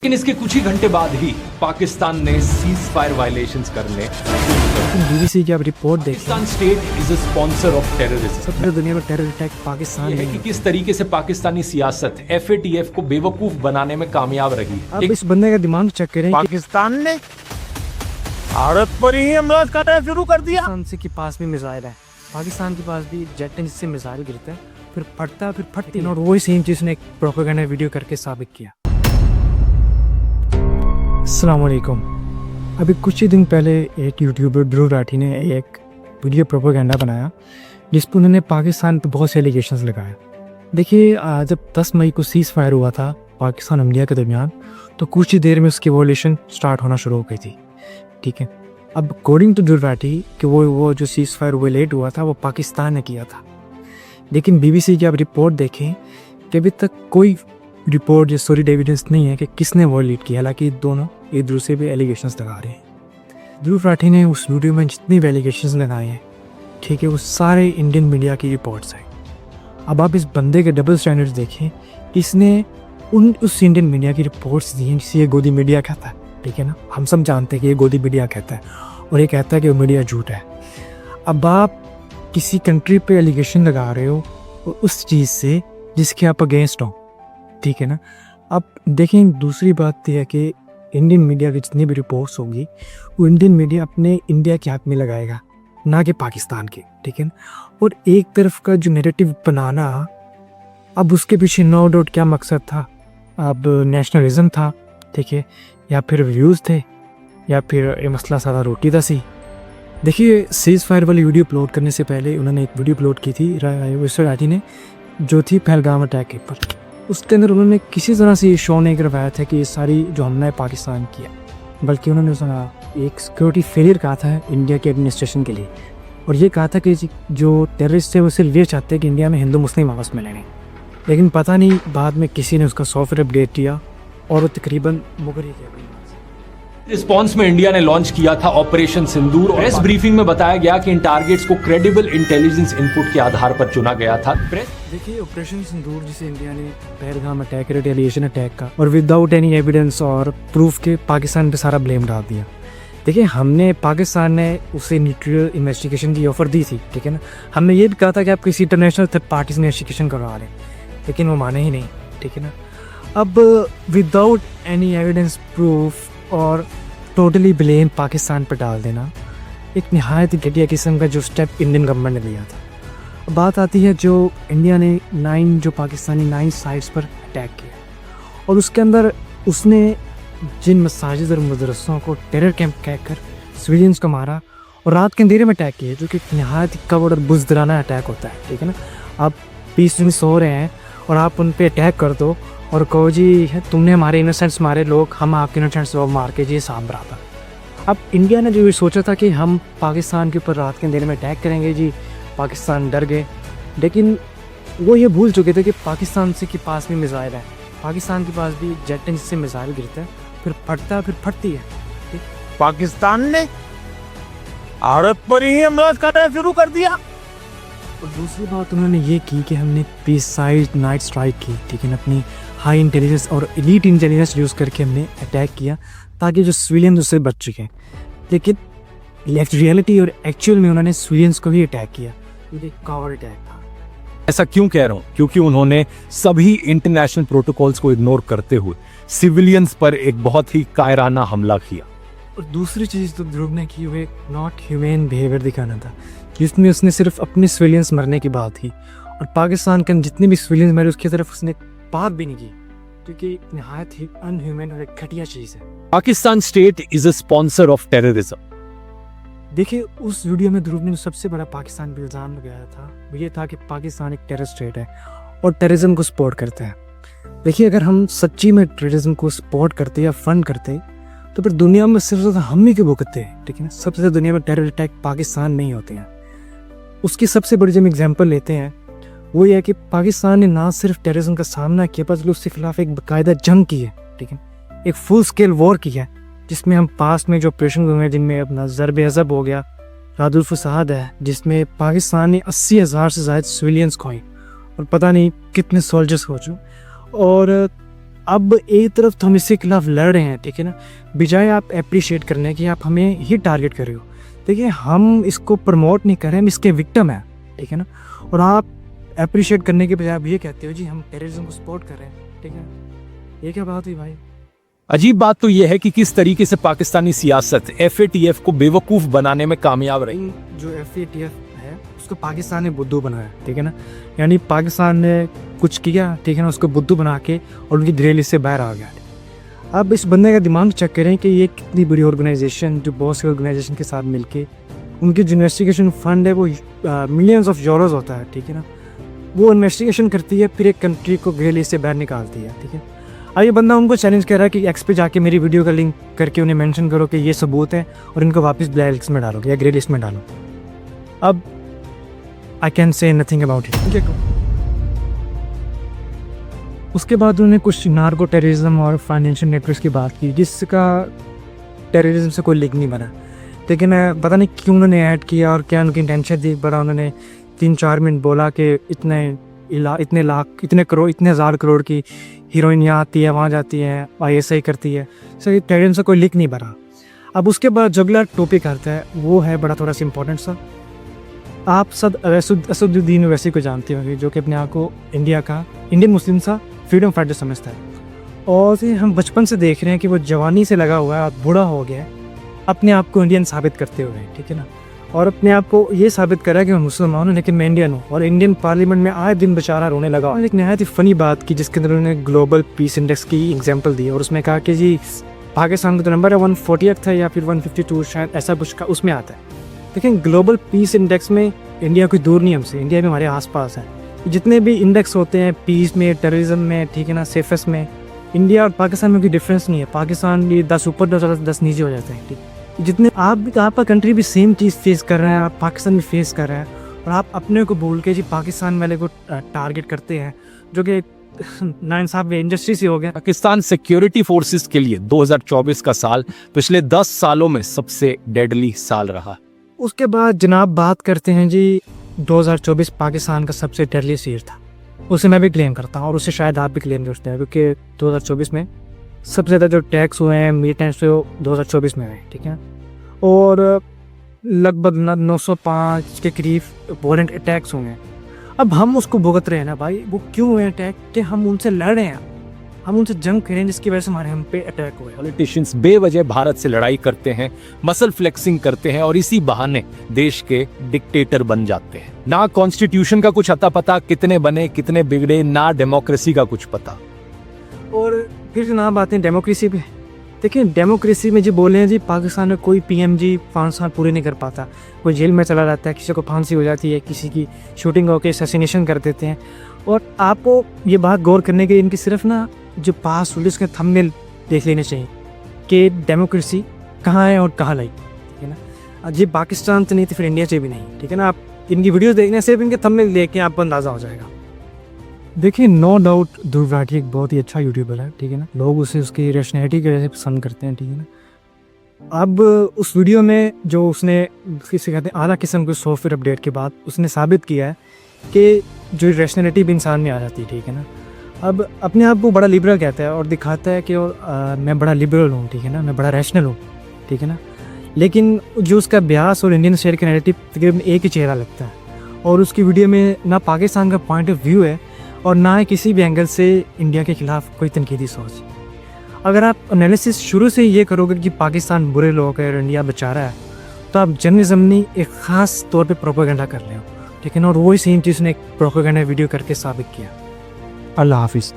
लेकिन इसके कुछ ही घंटे बाद ही पाकिस्तान ने सीज फायर वायलेशंस करने बीबीसी की आप रिपोर्ट देखिए, Pakistan state is a sponsor of terrorism. सबसे दुनिया में टेरर अटैक पाकिस्तान ये है में कि है। किस तरीके से पाकिस्तानी सियासत FATF को बेवकूफ बनाने में कामयाब रही। अब इस बंदे का दिमाग चेक करें कि पाकिस्तान ने भारत पर ही हमला करना शुरू कर दिया। पाकिस्तान से के पास भी मिसाइल है, पाकिस्तान के पास भी जेट है जिससे मिसाइल गिरता है, फिर फटता है, फिर फटती है। और वही सेम चीज़ ने एक प्रोपेगेंडा वीडियो करके साबित किया। अस्सलाम वालेकुम। अभी कुछ ही दिन पहले एक यूट्यूबर ध्रुव राठी ने एक वीडियो प्रोपेगेंडा बनाया जिसमें उन्होंने पाकिस्तान पर बहुत से एलिगेशंस लगाए। देखिए, जब 10 मई को सीज़ फायर हुआ था पाकिस्तान इंडिया के दरमियान, तो कुछ ही देर में उसकी वॉयलेशन स्टार्ट होना शुरू हो गई थी। ठीक है, अब अकॉर्डिंग टू ध्रुव राठी कि वो जो सीज़ फायर वायलेट हुआ था वो पाकिस्तान ने किया था। लेकिन बीबीसी की आप रिपोर्ट देखें कि अभी तक कोई रिपोर्ट या सॉलिड एविडेंस नहीं है कि किसने वायलेट किया। हालांकि दोनों एक दूसरे पे एलिगेशंस लगा रहे हैं। ध्रुव राठी ने उस वीडियो में जितनी भी एलिगेशंस लगाए हैं, ठीक है, वो सारे इंडियन मीडिया की रिपोर्ट्स हैं। अब आप इस बंदे के डबल स्टैंडर्ड्स देखें। इसने उस इंडियन मीडिया की रिपोर्ट्स दी हैं जिसे ये गोदी मीडिया कहता है। ठीक है ना, हम सब जानते हैं कि ये गोदी मीडिया कहता है और ये कहता है कि वो मीडिया झूठ है। अब आप किसी कंट्री पे एलिगेशन लगा रहे हो उस चीज़ से जिसके आप अगेंस्ट हो। ठीक है ना, अब देखें, दूसरी बात यह है कि इंडियन मीडिया की जितनी भी रिपोर्ट्स होंगी वो इंडियन मीडिया अपने इंडिया के हाथ में लगाएगा, ना कि पाकिस्तान के। ठीक है ना, और एक तरफ का जो नैरेटिव बनाना, अब उसके पीछे नो डाउट क्या मकसद था। अब नेशनलिज्म था, ठीक है, या फिर व्यूज़ थे, या फिर ये मसला सारा रोटी दा सी। देखिए, सीज़ फायर वाली वीडियो अपलोड करने से पहले उन्होंने एक वीडियो अपलोड की थी राठी ने, जो थी पहलगाम अटैक के ऊपर। उसके अंदर उन्होंने किसी तरह से ये शो नहीं करवाया था कि ये सारी जो हमला है पाकिस्तान किया, बल्कि उन्होंने उसका एक सिक्योरिटी फेलियर कहा था इंडिया के एडमिनिस्ट्रेशन के लिए। और ये कहा था कि जो टेररिस्ट है वो सिर्फ ये चाहते हैं कि इंडिया में हिंदू मुस्लिम आपस में लड़ें। लेकिन पता नहीं बाद में किसी ने उसका सॉफ्टवेयर अपडेट किया और वो तकरीबन मुकर ही गया। रिस्पॉन्स में इंडिया ने लॉन्च किया था ऑपरेशन सिंदूर। प्रेस ब्रीफिंग में बताया गया कि इन टारगेट्स को क्रेडिबल इंटेलिजेंस इनपुट के आधार पर चुना गया था। देखिए, ऑपरेशन सिंदूर जिसे इंडिया ने पहलगाम अटैक, रिटेलिएशन अटैक का, और विदाउट एनी एविडेंस और प्रूफ के पाकिस्तान पे सारा ब्लेम डाल दिया। देखिए, पाकिस्तान ने उसे न्यूट्रल इन्वेस्टिगेशन की ऑफर दी थी। ठीक है ना, हमने ये भी कहा था कि आप किसी इंटरनेशनल थर्ड पार्टी से इन्वेस्टिगेशन करवा लें, लेकिन वो माने ही नहीं। ठीक है ना, अब विदाउट एनी एविडेंस, प्रूफ और टोटली ब्लेम पाकिस्तान पर डाल देना एक नहायत घटिया किस्म का जो स्टेप इंडियन गवर्नमेंट ने लिया था। बात आती है जो इंडिया ने 9 पाकिस्तानी साइट्स पर अटैक किया, और उसके अंदर उसने जिन मसाजिद और मदरसों को टेरर कैंप कहकर सिविलियंस को मारा और रात के अंधेरे में अटैक किए, जो कि नहायत कवड़ और बुज़दिलाना अटैक होता है। ठीक है ना, आप पीसफुली सो रहे हैं और आप उन पर अटैक कर दो और कहो जी तुमने हमारे इनोसेंट्स मारे लोग, हम आपके इनोसेंट्स लोग मार के जी साम बराबर। अब इंडिया ने जो ये सोचा था कि हम पाकिस्तान के ऊपर रात के अंधेरे में अटैक करेंगे जी, पाकिस्तान डर गए। लेकिन वो ये भूल चुके थे कि पाकिस्तान से के पास भी मिसाइल है, पाकिस्तान के पास भी जेट है जिससे मिसाइल गिरता है, फिर फटता है, फिर फटती है। ठीक? पाकिस्तान ने भारत पर ही हमला करना शुरू कर दिया। और दूसरी बात उन्होंने ये की कि हमने प्रिसाइज नाइट स्ट्राइक की। ठीक है ना, अपनी हाई इंटेलिजेंस और एलीट इंटेलिजेंस यूज़ करके हमने अटैक किया ताकि जो सिविलियन उससे बच चुके हैं। लेकिन रियलिटी और एक्चुअल में उन्होंने सिविलियंस को भी अटैक किया। ये कवर अटैक था। ऐसा क्यों कह रहा हूँ? क्योंकि उन्होंने सभी इंटरनेशनल प्रोटोकॉल्स को इग्नोर करते हुए सिविलियंस पर एक बहुत ही कायराना हमला किया। और दूसरी चीज़ तो ध्रुव ने की, वो नॉट ह्यूमन बिहेवियर दिखाना था, जिसमें उसने सिर्फ अपने सिविलियंस मरने की बात की, और पाकिस्तान के जितने भी सिविलियंस मरे उसकी तरफ उसने बात भी नहीं की, क्योंकि नहायत ही अनह्यूमन और एक घटिया चीज़ है। Pakistan state is a sponsor of terrorism. देखिए, उस वीडियो में ध्रुव ने सबसे बड़ा पाकिस्तान पर इल्ज़ाम लगाया था, वो ये था कि पाकिस्तान एक टेरर स्टेट है और टेररिज्म को सपोर्ट करता है। देखिए, अगर हम सच्ची में टेररिज्म को सपोर्ट करते या फंड करते तो फिर दुनिया में सिर्फ हम ही के भुगतते हैं। ठीक है ना, सबसे ज़्यादा दुनिया में टेरर अटैक पाकिस्तान में ही होते हैं। उसकी सबसे बड़ी जब एग्जाम्पल लेते हैं वो ये है कि पाकिस्तान ने ना सिर्फ टेररिज्म का सामना किया, बल्कि उसके खिलाफ एक बाकायदा जंग की है। ठीक है, एक फुल स्केल वॉर की है, जिसमें हम पास में जो ऑपरेशन हुए हैं, जिनमें अपना ज़रब अज़ब हो गया, रादुल फसाद है, जिसमें पाकिस्तान ने 80,000 से ज़्यादा सिविलियंस खोई और पता नहीं कितने सोल्जर्स हो चुके। और अब एक तरफ तो हम इसके खिलाफ लड़ रहे हैं, ठीक है ना, बजाय आप अप्रिशिएट करने कि आप हमें ही टारगेट कर रहे हो। देखिए हम इसको प्रमोट नहीं कर रहे हैं, हम इसके विक्टिम हैं, ठीक है ना, और आप अप्रिशिएट करने के बजाय आप ये कहते हो जी हम टेररिज्म को सपोर्ट कर रहे हैं, ठीक है। ये क्या बात हुई भाई? अजीब बात तो यह है कि किस तरीके से पाकिस्तानी सियासत FATF को बेवकूफ बनाने में कामयाब रही। जो FATF है उसको पाकिस्तान ने बुद्धू बनाया, ठीक है ना, यानी पाकिस्तान ने कुछ किया, ठीक है ना, उसको बुद्धू बना के और उनकी ग्रे लिस्ट से बाहर आ गया। अब इस बंदे का दिमाग चेक करें कि ये कितनी बड़ी ऑर्गेनाइजेशन, जो बहुत सी ऑर्गेनाइजेशन के साथ मिलके उनकी जो इन्वेस्टिगेशन फंड है वो मिलियंस ऑफ यूरोज होता है, ठीक है ना, वो इन्वेस्टिगेशन करती है, फिर एक कंट्री को ग्रे लिस्ट से बाहर निकालती है, ठीक है। अब ये बंदा उनको चैलेंज कर रहा है कि एक्स पे जाके मेरी वीडियो का लिंक करके उन्हें मेंशन करो कि ये सबूत है और इनको वापस ब्लैक लिस्ट में डालो या ग्रे लिस्ट में डालो। अब I can say nothing about it. उसके बाद उन्होंने कुछ नार्को टेररिज्म और फाइनेंशियल नेटवर्क्स की बात की जिसका टेररिज्म से कोई लिंक नहीं बना, लेकिन पता नहीं क्यों उन्होंने ऐड किया और क्या उनकी इंटेंशन थी। बड़ा उन्होंने 3-4 मिनट बोला कि इतने लाख, इतने करोड़, इतने हज़ार करोड़ की हीरोइन यहाँ आती है, वहाँ जाती है, ISI करती है, सर टेररिज्म से कोई लिंक नहीं बना। अब उसके बाद जो अगला टॉपिक आता है वो है बड़ा थोड़ा सा इंपॉर्टेंट सा। आप सब असदुद्दीन ओवैसी को जानते होंगे, जो कि अपने आप को इंडियन मुस्लिम सा फ्रीडम फाइटर समझता है, और हम बचपन से देख रहे हैं कि वो जवानी से लगा हुआ है और बूढ़ा हो गया है अपने आप को इंडियन साबित करते हुए, ठीक है ना, और अपने आप को ये साबित करा कि मैं मुसलमान हूँ लेकिन मैं इंडियन हूँ, और इंडियन पार्लियामेंट में आए दिन बेचारा रोने लगा। और एक नहायत ही फ़नी बात की जिसके अंदर उन्होंने ग्लोबल पीस इंडेक्स की एग्जांपल दी और उसमें कहा कि जी पाकिस्तान का तो नंबर है 148 था या फिर 152 शायद ऐसा कुछ का उसमें आता है। लेकिन ग्लोबल पीस इंडेक्स में इंडिया कोई दूर नहीं हमसे, इंडिया भी हमारे आसपास है। जितने भी इंडेक्स होते हैं पीस में, टेररिज्म में, ठीक है ना, सेफेस्ट में, इंडिया और पाकिस्तान में कोई डिफरेंस नहीं है। पाकिस्तान ये 10 ऊपर 10 नीचे हो जाते हैं, ठीक। जितने आपका कंट्री भी सेम चीज़ फेस कर रहा है, आप पाकिस्तान भी फेस कर रहे हैं, और आप अपने को बोल के जी पाकिस्तान वाले को टारगेट करते हैं, जो कि नाइंसाफ इंडस्ट्री से हो गया। पाकिस्तान सिक्योरिटी फोर्सेस के लिए 2024 का साल पिछले 10 सालों में सबसे डेडली साल रहा। उसके बाद जनाब बात करते हैं जी 2024 पाकिस्तान का सबसे डेडली ईयर था। उसे मैं भी क्लेम करता हूँ और उसे शायद आप भी क्लेम करते हैं, क्योंकि 2024 में सबसे ज़्यादा जो टैक्स हुए हैं मिलिटेंट्स हुए 2024 में हुए, ठीक है, और लगभग 905 के करीब वॉलेंट अटैक्स हुए हैं। अब हम उसको भुगत रहे हैं ना भाई, वो क्यों हुए अटैक कि हम उनसे लड़ रहे हैं, हम उनसे जंग करें जिसकी वजह से हमारे हम पे अटैक हुए। पॉलिटिशियंस बेवजह भारत से लड़ाई करते हैं, मसल फ्लेक्सिंग करते हैं और इसी बहाने देश के डिक्टेटर बन जाते हैं। ना कॉन्स्टिट्यूशन का कुछ अता पता, कितने बने कितने बिगड़े, ना डेमोक्रेसी का कुछ पता। और फिर जनाब आते हैं डेमोक्रेसी पे। देखिए डेमोक्रेसी में जी बोले हैं जी पाकिस्तान में कोई PM जी 5 साल पूरे नहीं कर पाता, कोई जेल में चला जाता है, किसी को फांसी हो जाती है, किसी की शूटिंग होकर असैसिनेशन कर देते हैं। और आपको ये बात गौर करने के इनकी सिर्फ ना जो पास हुई उसके थंबनेल देख लेने चाहिए कि डेमोक्रेसी कहाँ है और कहाँ लाई, ठीक है ना। ये पाकिस्तान से नहीं तो फिर इंडिया से भी नहीं, ठीक है ना। आप इनकी वीडियोस देखने से इनके थंबनेल देख के आपको अंदाज़ा हो जाएगा। देखिए नो डाउट ध्रुव राठी एक बहुत ही अच्छा यूट्यूबर है, ठीक है ना, लोग उसे उसकी रैशनैलिटी की वजह से पसंद करते हैं, ठीक है ना। अब उस वीडियो में जो उसने किसी कहते हैं आला किस्म के सॉफ्टवेयर अपडेट के बाद उसने साबित किया है कि जो रैशनैलिटी भी इंसान में आ जाती है, ठीक है ना। अब अपने आप को बड़ा लिबरल कहता है और दिखाता है कि मैं बड़ा लिबरल हूँ, ठीक है ना, मैं बड़ा रैशनल हूँ, ठीक है ना। लेकिन जो उसका ब्यास और इंडियन स्टेट का नैरेटिव तकरीबन एक ही चेहरा लगता है, और उसकी वीडियो में ना पाकिस्तान का पॉइंट ऑफ व्यू है और ना ही किसी भी एंगल से इंडिया के खिलाफ कोई तनकीदी सोच। अगर आप एनालिसिस शुरू से ये करोगे कि पाकिस्तान बुरे लोग हैं और इंडिया बचा रहा है, तो आप जर्नलिज्म ने एक ख़ास तौर पे प्रोपेगेंडा कर रहे हो, ठीक है ना, और वही सेम चीज़ ने एक प्रोपेगेंडा वीडियो करके साबित किया। अल्लाह हाफिज़।